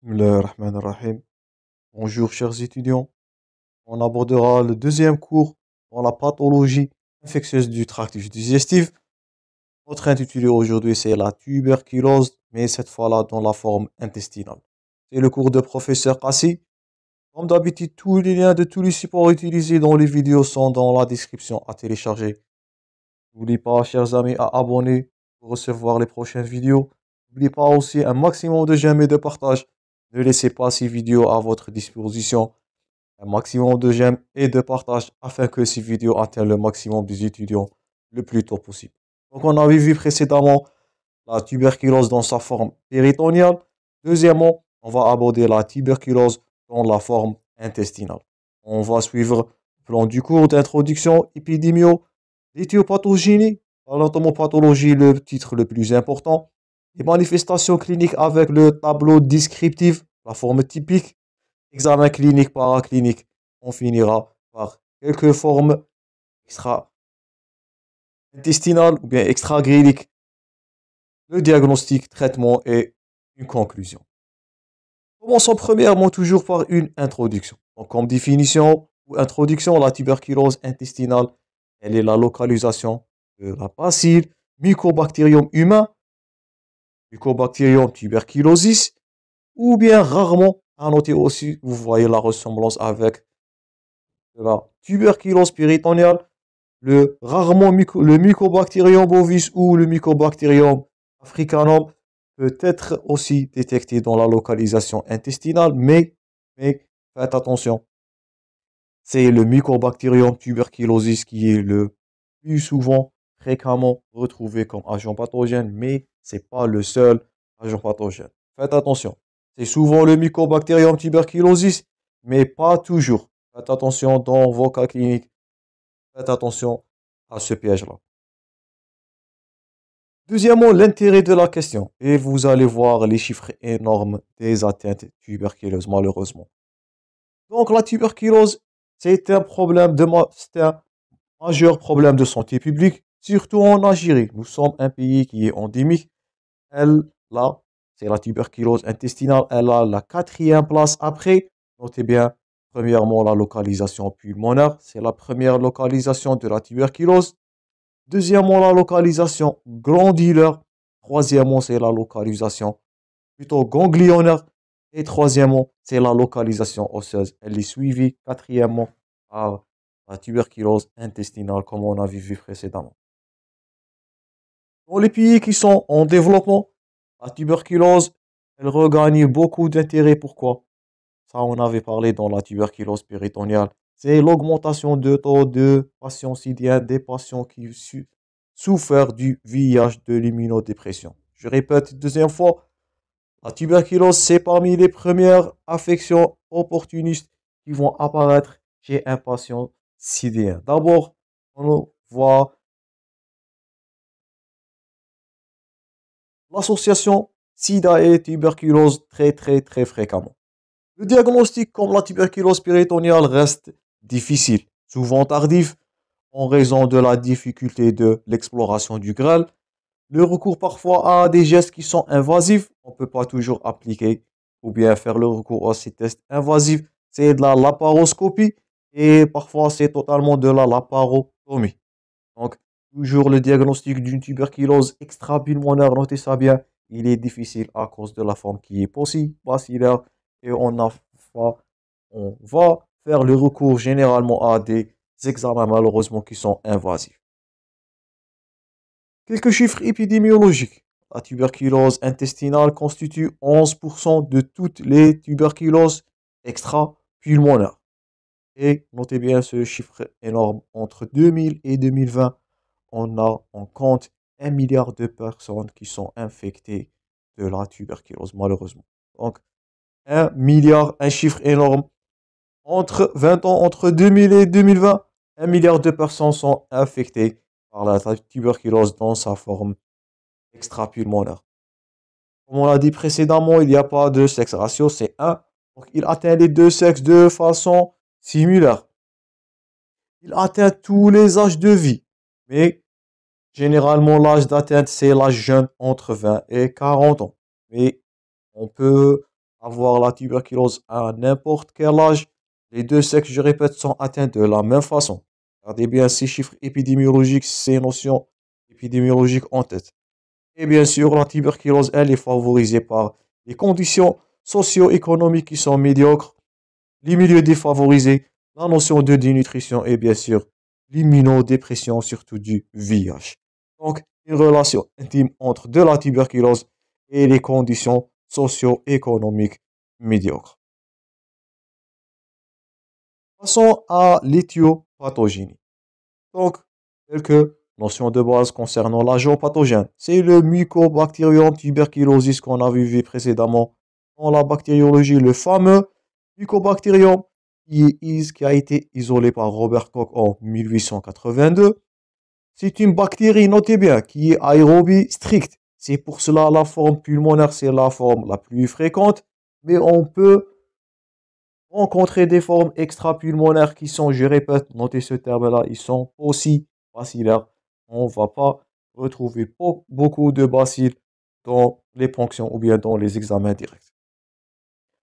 Bismillahirrahmanirrahim. Bonjour chers étudiants. On abordera le deuxième cours dans la pathologie infectieuse du tract digestif. Notre intitulé aujourd'hui c'est la tuberculose, mais cette fois-là dans la forme intestinale. C'est le cours de professeur Kassi. Comme d'habitude, tous les liens de tous les supports utilisés dans les vidéos sont dans la description à télécharger. N'oubliez pas, chers amis, à abonner pour recevoir les prochaines vidéos. N'oubliez pas aussi un maximum de j'aime et de partage. Ne laissez pas ces vidéos à votre disposition. Un maximum de j'aime et de partage afin que ces vidéos atteignent le maximum des étudiants le plus tôt possible. Donc, on avait vu précédemment la tuberculose dans sa forme péritonéale. Deuxièmement, on va aborder la tuberculose dans la forme intestinale. On va suivre le plan du cours d'introduction épidémio, l'éthiopathogénie, l'entomopathologie, le titre le plus important, les manifestations cliniques avec le tableau descriptif, la forme typique, examen clinique, paraclinique. On finira par quelques formes extra-intestinales ou bien extra-gréliques, le diagnostic, traitement et une conclusion. Commençons premièrement toujours par une introduction. Donc, comme définition ou introduction, la tuberculose intestinale, elle est la localisation de la bacille Mycobacterium humain, Mycobacterium tuberculosis, ou bien rarement, à noter aussi, vous voyez la ressemblance avec la tuberculose péritonéale, le Mycobacterium bovis ou le Mycobacterium africanum peut être aussi détecté dans la localisation intestinale, mais faites attention, c'est le Mycobacterium tuberculosis qui est le plus souvent fréquemment retrouvé comme agent pathogène, mais c'est pas le seul agent pathogène. Faites attention, c'est souvent le Mycobacterium tuberculosis, mais pas toujours. Faites attention dans vos cas cliniques. Faites attention à ce piège-là. Deuxièmement, l'intérêt de la question. Et vous allez voir les chiffres énormes des atteintes tuberculeuses, malheureusement. Donc, la tuberculose, c'est c'est un majeur problème de santé publique, surtout en Algérie. Nous sommes un pays qui est endémique. Elle, là, c'est la tuberculose intestinale. Elle a la quatrième place après. Notez bien, premièrement, la localisation pulmonaire. C'est la première localisation de la tuberculose. Deuxièmement, la localisation glandulaire. Troisièmement, c'est la localisation plutôt ganglionnaire. Et troisièmement, c'est la localisation osseuse. Elle est suivie quatrièmement par la tuberculose intestinale, comme on a vu précédemment. Dans les pays qui sont en développement, la tuberculose, elle regagne beaucoup d'intérêt. Pourquoi? Ça, on avait parlé dans la tuberculose péritonéale. C'est l'augmentation de taux de patients syriens, des patients qui souffrent du VIH, de l'immunodépression. Je répète une deuxième fois, la tuberculose, c'est parmi les premières affections opportunistes qui vont apparaître chez un patient syrien. D'abord, on voit l'association sida et tuberculose très fréquemment. Le diagnostic comme la tuberculose péritonéale reste difficile, souvent tardif, en raison de la difficulté de l'exploration du grêle. Le recours parfois à des gestes qui sont invasifs, on ne peut pas toujours appliquer ou bien faire le recours à ces tests invasifs. C'est de la laparoscopie et parfois c'est totalement de la laparotomie. Donc, toujours le diagnostic d'une tuberculose extra-pulmonaire, notez ça bien, il est difficile à cause de la forme qui est bacillaire et on va faire le recours généralement à des examens malheureusement qui sont invasifs. Quelques chiffres épidémiologiques. La tuberculose intestinale constitue 11% de toutes les tuberculoses extra-pulmonaires. Et notez bien ce chiffre énorme, entre 2000 et 2020, on compte 1 milliard de personnes qui sont infectées de la tuberculose, malheureusement. Donc, 1 milliard, un chiffre énorme. Entre 20 ans, entre 2000 et 2020, 1 milliard de personnes sont infectées par la tuberculose dans sa forme extra-pulmonaire. Comme on l'a dit précédemment, il n'y a pas de sexe ratio, c'est 1. Donc, il atteint les deux sexes de façon similaire. Il atteint tous les âges de vie. Mais généralement, l'âge d'atteinte, c'est l'âge jeune entre 20 et 40 ans. Mais on peut avoir la tuberculose à n'importe quel âge. Les deux sexes, je répète, sont atteints de la même façon. Gardez bien ces chiffres épidémiologiques, ces notions épidémiologiques en tête. Et bien sûr, la tuberculose, elle est favorisée par les conditions socio-économiques qui sont médiocres, les milieux défavorisés, la notion de dénutrition et bien sûr l'immunodépression, surtout du VIH. Donc, une relation intime entre de la tuberculose et les conditions socio-économiques médiocres. Passons à l'éthiopathogénie. Donc, quelques notions de base concernant l'agent pathogène. C'est le Mycobacterium tuberculosis qu'on avait vu précédemment dans la bactériologie, le fameux Mycobacterium qui a été isolé par Robert Koch en 1882. C'est une bactérie, notez bien, qui est aérobie stricte. C'est pour cela la forme pulmonaire, c'est la forme la plus fréquente, mais on peut rencontrer des formes extrapulmonaires qui sont, je répète, notez ce terme-là, ils sont aussi bacillaires. On ne va pas retrouver beaucoup de bacilles dans les ponctions ou bien dans les examens directs.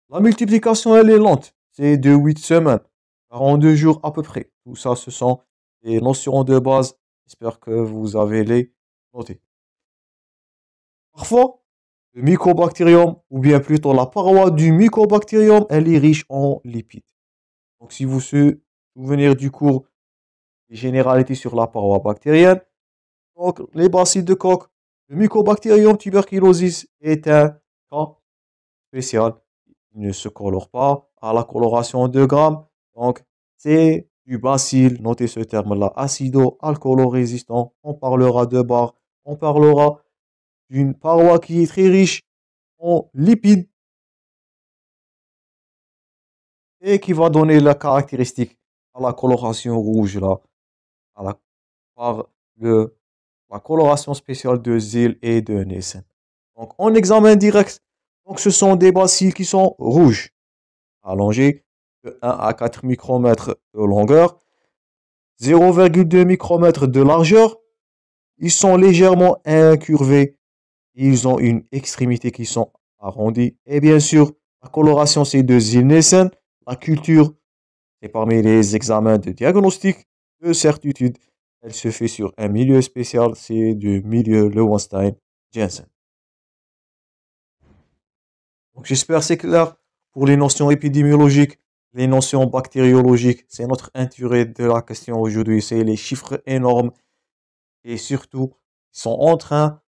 La multiplication, elle est lente. C'est de 8 semaines, 42 jours à peu près. Tout ça, ce sont des notions de base. J'espère que vous avez les notées. Parfois, le mycobacterium, ou bien plutôt la paroi du mycobacterium, elle est riche en lipides. Donc, si vous vous souvenez du cours des généralités sur la paroi bactérienne, donc les bacilles de Koch, le Mycobacterium tuberculosis est un cas spécial. Il ne se colore pas à la coloration de grammes. Donc, c'est du bacille, notez ce terme-là, acido-alcoolo-résistant. On parlera de bar, on parlera d'une paroi qui est très riche en lipides et qui va donner la caractéristique à la coloration rouge là, par la coloration spéciale de Zille et de Nielsen. Donc, en examen direct, donc ce sont des bacilles qui sont rouges, allongées de 1 à 4 micromètres de longueur, 0,2 micromètres de largeur. Ils sont légèrement incurvés. Ils ont une extrémité qui sont arrondies. Et bien sûr, la coloration, c'est de Zille-Nielsen. La culture, c'est parmi les examens de diagnostic de certitude. Elle se fait sur un milieu spécial, c'est du milieu Lowenstein-Jensen. Donc j'espère c'est clair pour les notions épidémiologiques, les notions bactériologiques. C'est notre intérêt de la question aujourd'hui. C'est les chiffres énormes et surtout, ils sont en train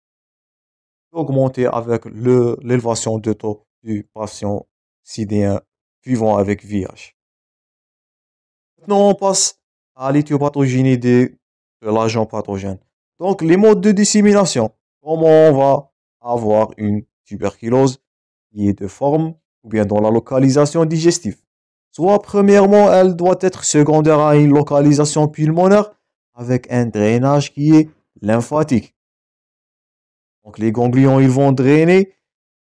d'augmenter avec l'élévation de taux du patient sidéen vivant avec VIH. Maintenant, on passe à l'éthiopathogénie de l'agent pathogène. Donc, les modes de dissémination. Comment on va avoir une tuberculose qui est de forme ou bien dans la localisation digestive. Soit, premièrement, elle doit être secondaire à une localisation pulmonaire avec un drainage qui est lymphatique. Donc, les ganglions, ils vont drainer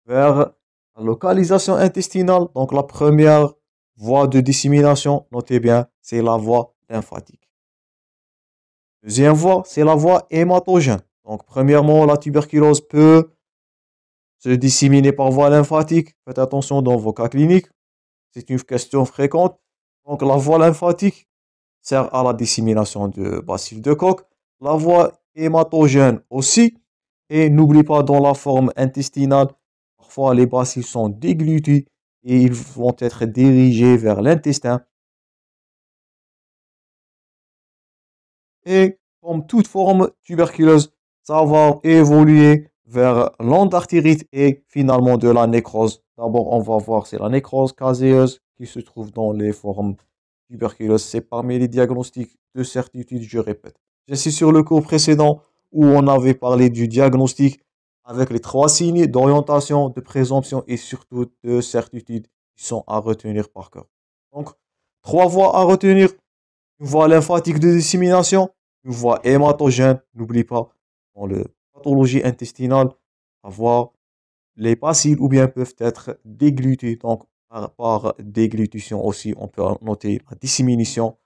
vers la localisation intestinale. Donc, la première voie de dissémination, notez bien, c'est la voie lymphatique. Deuxième voie, c'est la voie hématogène. Donc, premièrement, la tuberculose peut se disséminer par voie lymphatique. Faites attention dans vos cas cliniques. C'est une question fréquente. Donc, la voie lymphatique sert à la dissémination de bacilles de Koch. La voie hématogène aussi. Et n'oublie pas, dans la forme intestinale, parfois les bacilles sont déglutis et ils vont être dirigés vers l'intestin. Et comme toute forme tuberculeuse, ça va évoluer vers l'endartérite et finalement de la nécrose. D'abord, on va voir, c'est la nécrose caséeuse qui se trouve dans les formes tuberculeuses. C'est parmi les diagnostics de certitude, je répète. Je suis sur le cours précédent où on avait parlé du diagnostic avec les 3 signes d'orientation, de présomption et surtout de certitude qui sont à retenir par cœur. Donc, 3 voies à retenir. Une voie lymphatique de dissémination, une voie hématogène, n'oublie pas, dans la pathologie intestinale, avoir les bacilles ou bien peuvent être déglutés. Donc, par déglutition aussi, on peut noter la dissémination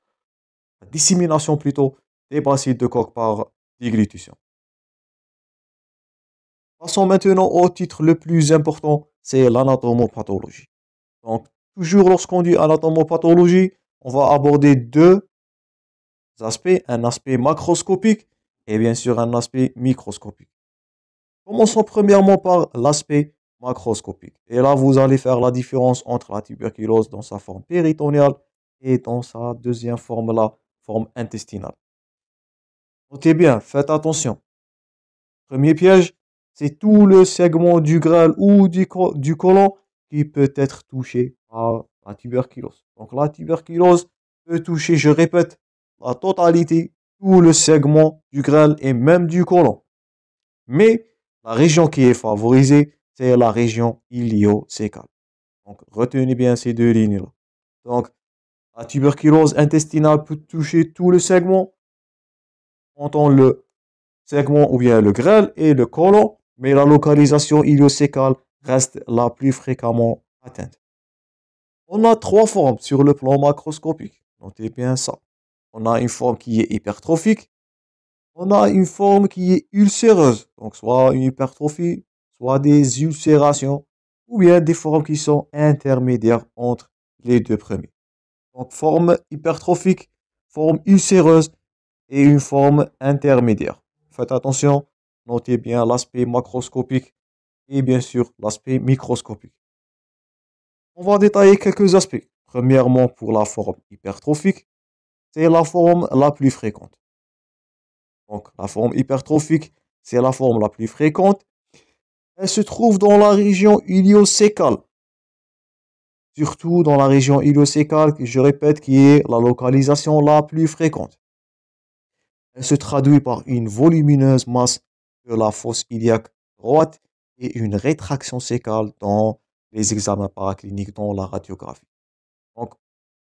plutôt des bacilles de Koch par déglutition. Passons maintenant au titre le plus important, c'est l'anatomopathologie. Donc, toujours lorsqu'on dit anatomopathologie, on va aborder deux aspects, un aspect macroscopique et bien sûr un aspect microscopique. Commençons premièrement par l'aspect macroscopique. Et là, vous allez faire la différence entre la tuberculose dans sa forme péritonéale et dans sa deuxième forme, la forme intestinale. Notez bien, faites attention. Premier piège, c'est tout le segment du grêle ou du côlon qui peut être touché par la tuberculose. Donc la tuberculose peut toucher, je répète, la totalité, tout le segment du grêle et même du côlon. Mais la région qui est favorisée, c'est la région iléosécale. Donc retenez bien ces deux lignes-là. Donc la tuberculose intestinale peut toucher tout le segment, entend le segment ou bien le grêle et le côlon, mais la localisation iléosécale reste la plus fréquemment atteinte. On a trois formes sur le plan macroscopique. Notez bien ça. On a une forme qui est hypertrophique. On a une forme qui est ulcéreuse. Donc, soit une hypertrophie, soit des ulcérations, ou bien des formes qui sont intermédiaires entre les deux premiers. Donc, forme hypertrophique, forme ulcéreuse et une forme intermédiaire. Faites attention, notez bien l'aspect macroscopique et bien sûr l'aspect microscopique. On va détailler quelques aspects. Premièrement, pour la forme hypertrophique, c'est la forme la plus fréquente. Donc, la forme hypertrophique, c'est la forme la plus fréquente. Elle se trouve dans la région iléosécale. Surtout dans la région iléosécale, je répète, qui est la localisation la plus fréquente. Elle se traduit par une volumineuse masse de la fosse iliaque droite et une rétraction sécale dans les examens paracliniques, dans la radiographie. Donc,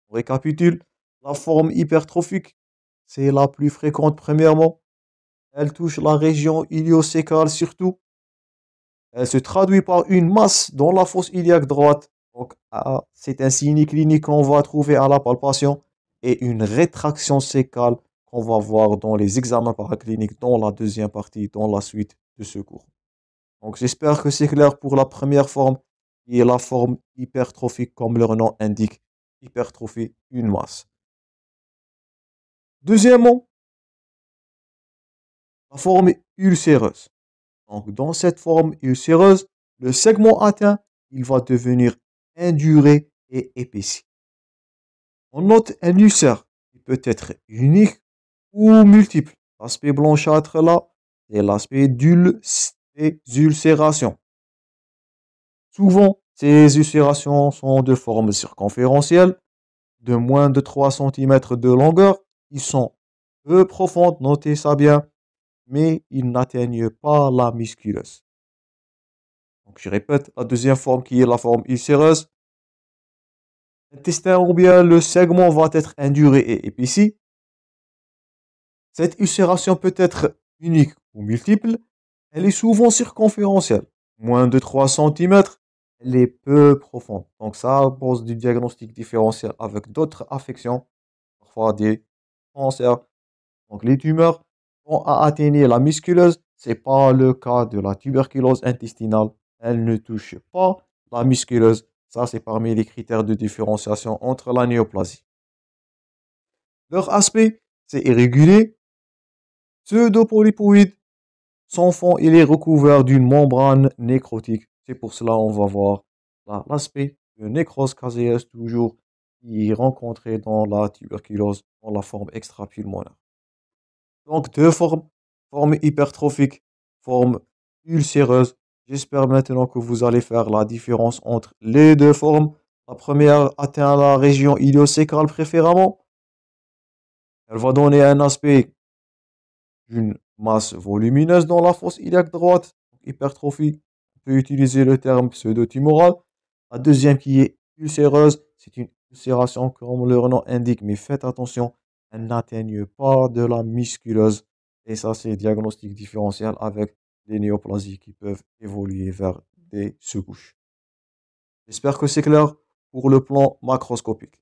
on récapitule. La forme hypertrophique, c'est la plus fréquente premièrement. Elle touche la région iléosécale surtout. Elle se traduit par une masse dans la fosse iliaque droite. Donc, c'est un signe clinique qu'on va trouver à la palpation et une rétraction sécale qu'on va voir dans les examens paracliniques dans la deuxième partie, dans la suite de ce cours. Donc, j'espère que c'est clair pour la première forme, qui est la forme hypertrophique, comme leur nom indique. Hypertrophie, une masse. Deuxièmement, la forme ulcéreuse. Donc, dans cette forme ulcéreuse, le segment atteint, il va devenir induré et épaissi. On note un ulcère qui peut être unique ou multiple. L'aspect blanchâtre là, c'est l'aspect des ulcérations. Souvent, ces ulcérations sont de forme circonférentielle, de moins de 3 cm de longueur. Ils sont peu profondes, notez ça bien, mais ils n'atteignent pas la musculeuse. Donc, je répète, la deuxième forme qui est la forme ulcéreuse. L'intestin ou bien le segment va être induré et épaissi. Cette ulcération peut être unique ou multiple. Elle est souvent circonférentielle, moins de 3 cm. Elle est peu profonde. Donc ça pose du diagnostic différentiel avec d'autres affections, parfois des cancers. Donc les tumeurs vont atteindre la musculeuse. Ce n'est pas le cas de la tuberculose intestinale. Elle ne touche pas la musculeuse. Ça, c'est parmi les critères de différenciation entre la néoplasie. Leur aspect, c'est irrégulier, pseudopolypoïde. Son fond, il est recouvert d'une membrane nécrotique. C'est pour cela qu'on va voir l'aspect de nécrose caséeuse toujours qui est rencontré dans la tuberculose dans la forme extrapulmonaire. Donc deux formes, forme hypertrophique, forme ulcéreuse. J'espère maintenant que vous allez faire la différence entre les deux formes. La première atteint la région iléosécale préférément. Elle va donner un aspect d'une masse volumineuse dans la fosse iliaque droite, hypertrophie. On peut utiliser le terme pseudo-tumoral. La deuxième qui est ulcéreuse, c'est une ulcération comme leur nom indique, mais faites attention, elle n'atteigne pas de la musculeuse. Et ça, c'est diagnostic différentiel avec des néoplasies qui peuvent évoluer vers des sous-couches. J'espère que c'est clair pour le plan macroscopique.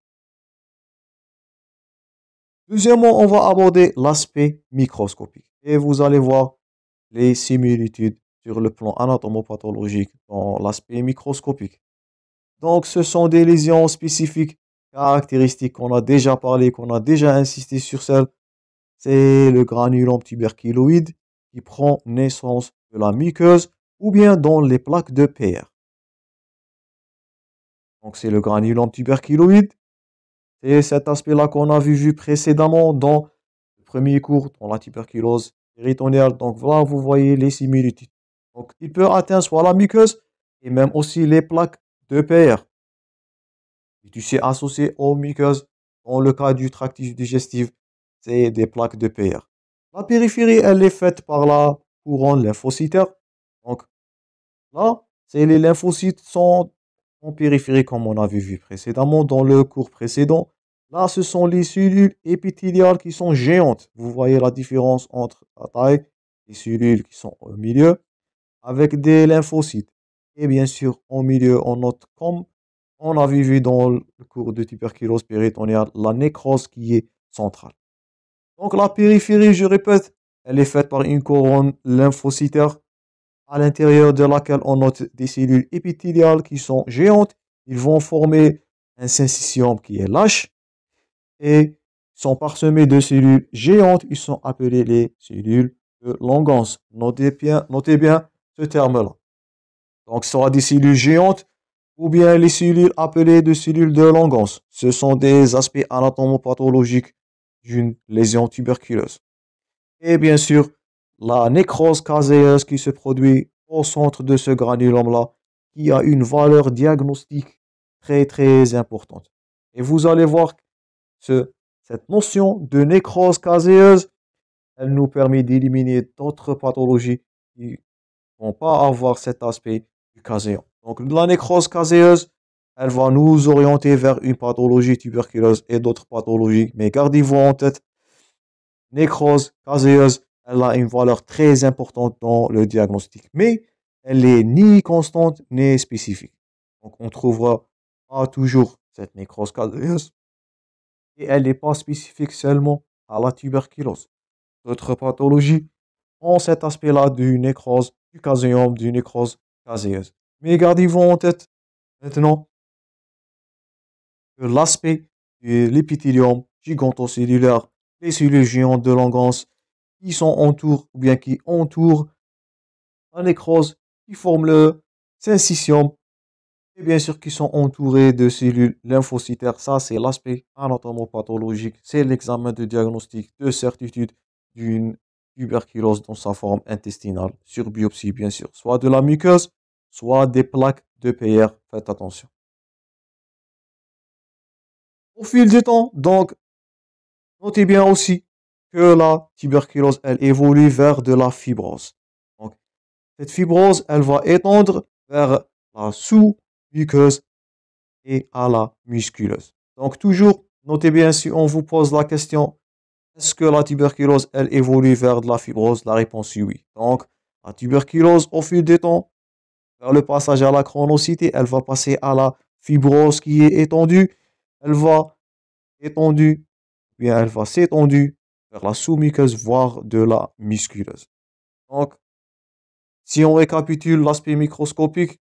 Deuxièmement, on va aborder l'aspect microscopique. Et vous allez voir les similitudes sur le plan anatomopathologique dans l'aspect microscopique. Donc, ce sont des lésions spécifiques, caractéristiques qu'on a déjà parlé, qu'on a déjà insisté sur celles. C'est le granulome tuberculoïde qui prend naissance de la muqueuse ou bien dans les plaques de PR. Donc, c'est le granulome tuberculoïde. C'est cet aspect-là qu'on a vu précédemment dans le premier cours, dans la tuberculose péritonéale. Donc, voilà, vous voyez les similitudes. Donc, il peut atteindre soit la muqueuse et même aussi les plaques de PR. Et tu sais, associé aux muqueuses, dans le cas du tract digestif, c'est des plaques de PR. La périphérie, elle est faite par la couronne lymphocytaire. Donc là, c'est les lymphocytes sont en périphérie, comme on avait vu précédemment dans le cours précédent. Là, ce sont les cellules épithéliales qui sont géantes. Vous voyez la différence entre la taille des cellules qui sont au milieu avec des lymphocytes. Et bien sûr, au milieu, on note comme on avait vu dans le cours de tuberculose péritonéale, la nécrose qui est centrale. Donc la périphérie, je répète, elle est faite par une couronne lymphocytaire à l'intérieur de laquelle on note des cellules épithéliales qui sont géantes. Ils vont former un syncytium qui est lâche et sont parsemés de cellules géantes. Ils sont appelés les cellules de Langhans. Notez bien ce terme-là. Donc, ce sera des cellules géantes ou bien les cellules appelées de cellules de Langhans. Ce sont des aspects anatomopathologiques d'une lésion tuberculeuse. Et bien sûr, la nécrose caséeuse qui se produit au centre de ce granulome-là, qui a une valeur diagnostique très très importante. Et vous allez voir que cette notion de nécrose caséeuse, elle nous permet d'éliminer d'autres pathologies qui ne vont pas avoir cet aspect du caséon. Donc la nécrose caséeuse, elle va nous orienter vers une pathologie tuberculeuse et d'autres pathologies. Mais gardez-vous en tête, nécrose caséeuse, elle a une valeur très importante dans le diagnostic. Mais elle n'est ni constante ni spécifique. Donc on trouvera pas toujours cette nécrose caséeuse. Et elle n'est pas spécifique seulement à la tuberculose. D'autres pathologies ont cet aspect-là du nécrose, du caséum, du nécrose caséeuse. Mais gardez-vous en tête maintenant que l'aspect de l'épithélium gigantocellulaire, les cellules géantes de Langhans, qui sont entourent ou bien qui entourent la nécrose, qui forment le syncytium, et bien sûr qui sont entourés de cellules lymphocytaires. Ça, c'est l'aspect anatomopathologique. C'est l'examen de diagnostic de certitude d'une tuberculose dans sa forme intestinale, sur biopsie, bien sûr. Soit de la muqueuse, soit des plaques de PR. Faites attention. Au fil du temps, donc, notez bien aussi que la tuberculose, elle évolue vers de la fibrose. Donc, cette fibrose, elle va étendre vers la sous-muqueuse et à la musculeuse. Donc, toujours, notez bien si on vous pose la question, est-ce que la tuberculose, elle évolue vers de la fibrose? La réponse est oui. Donc, la tuberculose, au fil du temps, vers le passage à la chronicité, elle va passer à la fibrose qui est étendue. Elle va étendue, bien, elle va s'étendre vers la sous-muqueuse, voire de la musculeuse. Donc, si on récapitule l'aspect microscopique,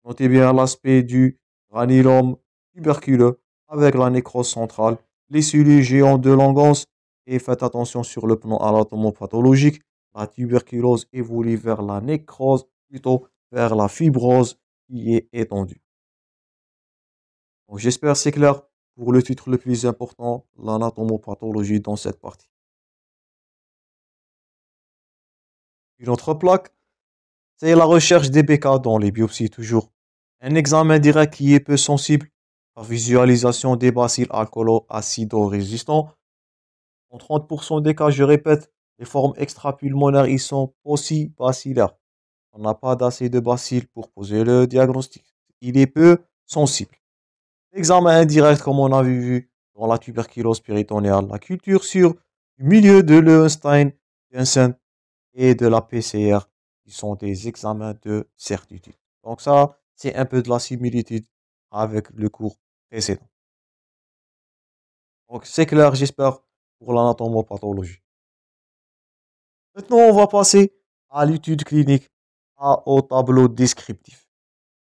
notez bien l'aspect du granulome tuberculeux avec la nécrose centrale, les cellules géantes de Langhans et faites attention sur le plan anatomopathologique, la tuberculose évolue vers la nécrose, plutôt vers la fibrose qui est étendue. Donc j'espère que c'est clair pour le titre le plus important, l'anatomopathologie dans cette partie. Une autre plaque, c'est la recherche des BK dans les biopsies toujours. Un examen direct qui est peu sensible, la visualisation des bacilles alcoolo-acido-résistants. En 30% des cas, je répète, les formes extrapulmonaires, ils sont aussi bacillaires. On n'a pas d'assez de bacilles pour poser le diagnostic. Il est peu sensible. L'examen indirect, comme on avait vu dans la tuberculose péritonéale, la culture sur du milieu de Leuenstein, Jensen et de la PCR, qui sont des examens de certitude. Donc ça, c'est un peu de la similitude avec le cours précédent. Donc c'est clair, j'espère, pour l'anatomopathologie. Maintenant, on va passer à l'étude clinique, au tableau descriptif.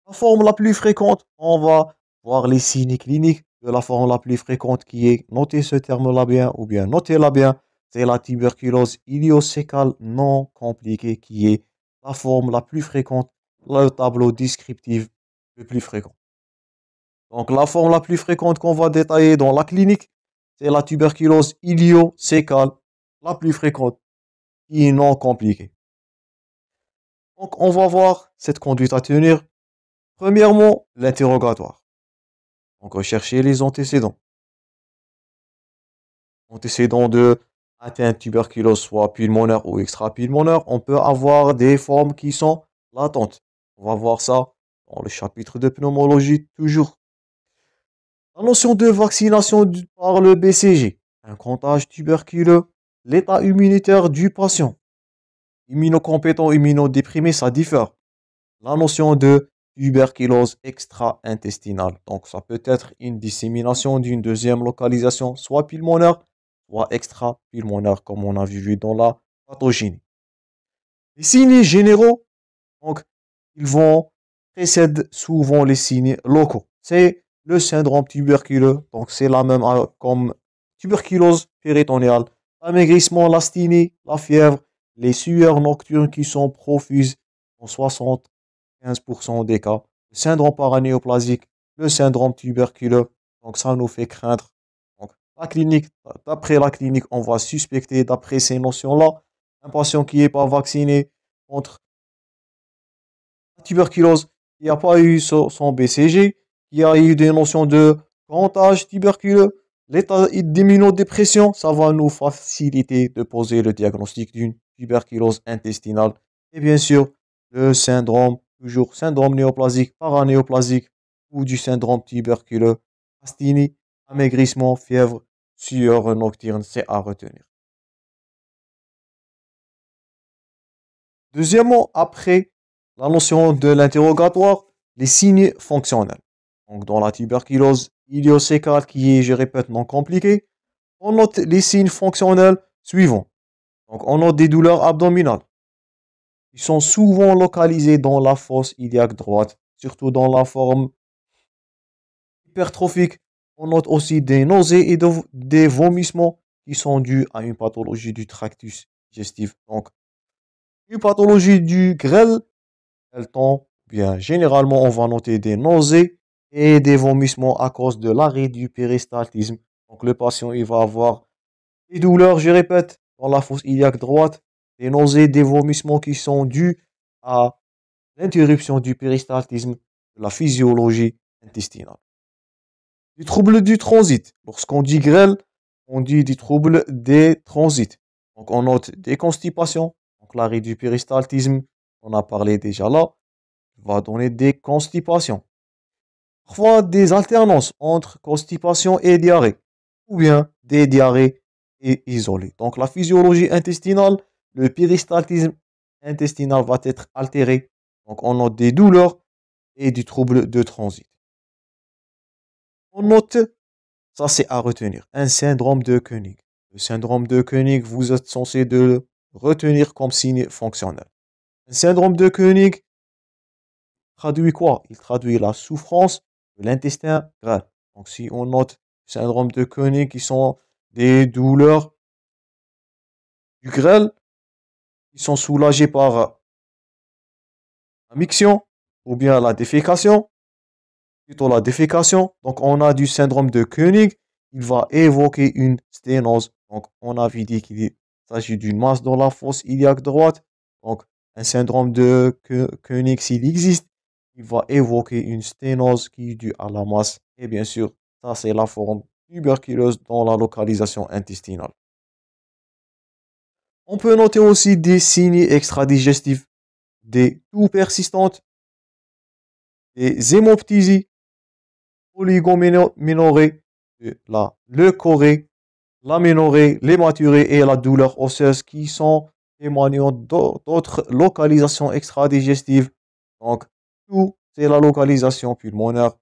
La forme la plus fréquente, on va voir les signes cliniques de la forme la plus fréquente qui est, notez ce terme-là bien, ou bien notez-la bien, c'est la tuberculose idiocécale non compliquée qui est la forme la plus fréquente, le tableau descriptif le plus fréquent. Donc la forme la plus fréquente qu'on va détailler dans la clinique, c'est la tuberculose idiocécale la plus fréquente qui est non compliquée. Donc on va voir cette conduite à tenir. Premièrement, l'interrogatoire. Donc, rechercher les antécédents. Antécédents de atteinte tuberculose, soit pulmonaire ou extra-pulmonaire, on peut avoir des formes qui sont latentes. On va voir ça dans le chapitre de pneumologie toujours. La notion de vaccination par le BCG, un comptage tuberculeux, l'état immunitaire du patient. Immunocompétent, immunodéprimé, ça diffère. La notion de tuberculose extra-intestinale. Donc, ça peut être une dissémination d'une deuxième localisation, soit pulmonaire, soit extra-pulmonaire, comme on a vu dans la pathogénie. Les signes généraux, donc, ils vont précéder souvent les signes locaux. C'est le syndrome tuberculeux, donc c'est la même comme tuberculose péritonéale, l'amaigrissement, l'asthénie, la fièvre, les sueurs nocturnes qui sont profuses en 75% des cas, le syndrome paranéoplasique, le syndrome tuberculeux, donc ça nous fait craindre. Donc, la clinique, d'après la clinique, on va suspecter, d'après ces notions-là, un patient qui n'est pas vacciné contre la tuberculose, qui n'a pas eu son BCG, qui a eu des notions de comptage tuberculeux, l'état d'immunodépression, ça va nous faciliter de poser le diagnostic d'une tuberculose intestinale. Et bien sûr, le syndrome, toujours syndrome néoplasique, paranéoplasique ou du syndrome tuberculeux, asthénie, amaigrissement, fièvre, sueur nocturne, c'est à retenir. Deuxièmement, après la notion de l'interrogatoire, les signes fonctionnels. Donc, dans la tuberculose idiocécale qui est, je répète, non compliquée, on note les signes fonctionnels suivants. Donc, on note des douleurs abdominales. Ils sont souvent localisés dans la fosse iliaque droite, surtout dans la forme hypertrophique. On note aussi des nausées et des vomissements qui sont dus à une pathologie du tractus digestif. Donc, une pathologie du grêle, elle tombe bien. Généralement, on va noter des nausées et des vomissements à cause de l'arrêt du péristaltisme. Donc, le patient, il va avoir des douleurs, je répète, dans la fosse iliaque droite, des nausées, des vomissements qui sont dus à l'interruption du péristaltisme, de la physiologie intestinale. Du trouble du transit. Lorsqu'on dit grêle, on dit du trouble des transits. Donc, on note des constipations. Donc, l'arrêt du péristaltisme, on a parlé déjà là, va donner des constipations. Parfois, des alternances entre constipation et diarrhée, ou bien des diarrhées isolées. Donc, la physiologie intestinale, le péristaltisme intestinal va être altéré. Donc, on note des douleurs et du trouble de transit. On note, ça c'est à retenir, un syndrome de Koenig. Le syndrome de Koenig, vous êtes censé de le retenir comme signe fonctionnel. Un syndrome de Koenig traduit quoi? Il traduit la souffrance de l'intestin grêle. Donc, si on note le syndrome de Koenig qui sont des douleurs du grêle, qui sont soulagées par la miction ou bien la défécation, plutôt la défécation. Donc, on a du syndrome de Koenig. Il va évoquer une sténose. Donc, on avait dit qu'il s'agit d'une masse dans la fosse iliaque droite. Donc, un syndrome de Koenig, s'il existe, il va évoquer une sténose qui est due à la masse. Et bien sûr, ça, c'est la forme tuberculeuse dans la localisation intestinale. On peut noter aussi des signes extradigestifs, des toux persistantes, des hémoptysies, oligoménorrhée, la leucorrhée, l'aménorrhée, l'hématurie et la douleur osseuse qui sont émanant d'autres localisations extradigestives. Donc, tout, c'est la localisation pulmonaire.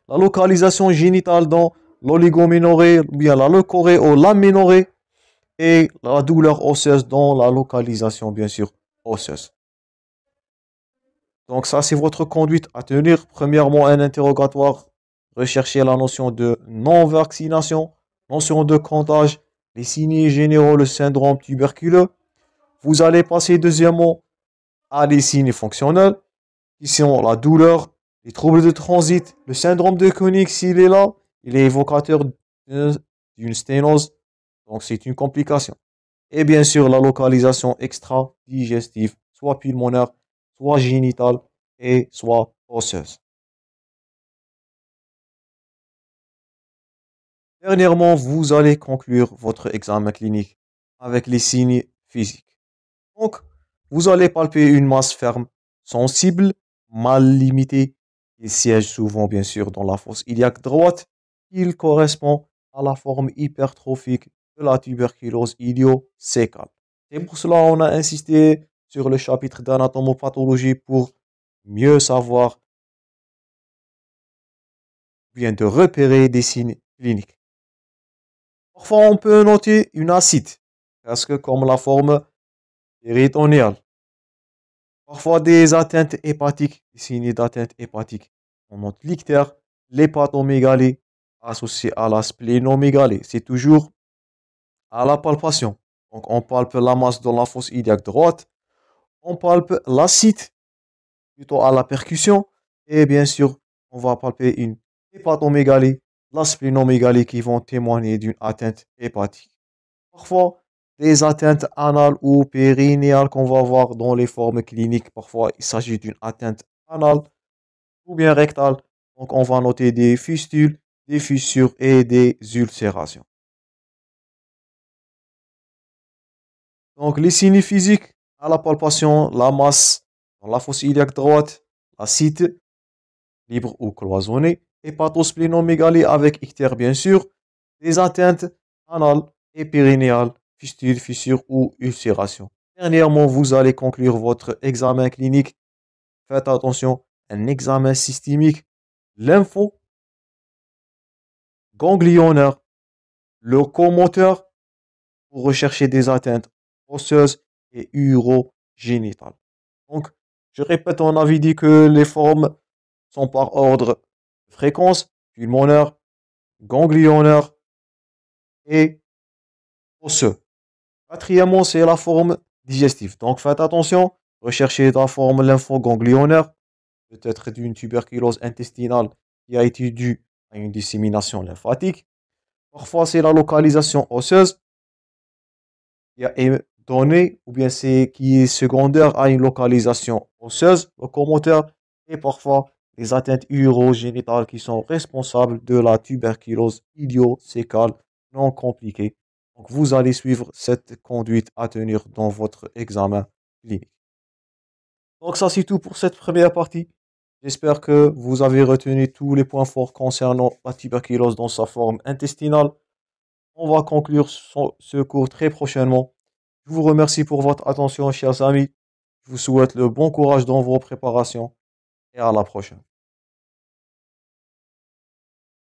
La localisation génitale dans l'oligoménorrhée, ou bien la leucorrhée ou l'aménorrhée, et la douleur osseuse dans la localisation, bien sûr, osseuse. Donc ça, c'est votre conduite à tenir. Premièrement, un interrogatoire. Recherchez la notion de non-vaccination, notion de comptage, les signes généraux, le syndrome tuberculeux. Vous allez passer deuxièmement à les signes fonctionnels, qui sont la douleur, les troubles de transit, le syndrome de Koenig s'il est là, il est évocateur d'une sténose, donc c'est une complication. Et bien sûr, la localisation extra-digestive, soit pulmonaire, soit génitale et soit osseuse. Dernièrement, vous allez conclure votre examen clinique avec les signes physiques. Donc, vous allez palper une masse ferme, sensible, mal limitée. Il siège souvent, bien sûr, dans la fosse iliaque droite. Il correspond à la forme hypertrophique de la tuberculose idiocécale. C'est pour cela qu'on a insisté sur le chapitre d'anatomopathologie pour mieux savoir, bien de repérer des signes cliniques. Parfois, on peut noter une acide, presque comme la forme péritonéale. Parfois des atteintes hépatiques, des signes d'atteinte hépatique. On note l'ictère, l'hépatomégalie associée à la splénomégalie. C'est toujours à la palpation. Donc on palpe la masse dans la fosse iliaque droite, on palpe l'acide plutôt à la percussion et bien sûr on va palper une hépatomégalie, la splénomégalie qui vont témoigner d'une atteinte hépatique. Parfois, des atteintes anales ou périnéales qu'on va voir dans les formes cliniques. Parfois, il s'agit d'une atteinte anale ou bien rectale. Donc, on va noter des fistules, des fissures et des ulcérations. Donc, les signes physiques à la palpation, la masse dans la fosse iliaque droite, l'acide libre ou cloisonné, hépatosplénomégalie avec ictère bien sûr, des atteintes anales et périnéales, fistules, fissures ou ulcérations. Dernièrement, vous allez conclure votre examen clinique. Faites attention, un examen systémique, lympho, ganglionnaire, locomoteur pour rechercher des atteintes osseuses et urogénitales. Donc, je répète, on avait dit que les formes sont par ordre de fréquence, pulmonaire, ganglionnaire et osseux. Quatrièmement, c'est la forme digestive. Donc faites attention, recherchez la forme lymphoganglionnaire, peut-être d'une tuberculose intestinale qui a été due à une dissémination lymphatique. Parfois, c'est la localisation osseuse qui est donnée, ou bien c'est qui est secondaire à une localisation osseuse, locomoteur, et parfois les atteintes urogénitales qui sont responsables de la tuberculose idiocécale non compliquée. Donc, vous allez suivre cette conduite à tenir dans votre examen clinique. Donc, ça, c'est tout pour cette première partie. J'espère que vous avez retenu tous les points forts concernant la tuberculose dans sa forme intestinale. On va conclure ce cours très prochainement. Je vous remercie pour votre attention, chers amis. Je vous souhaite le bon courage dans vos préparations et à la prochaine.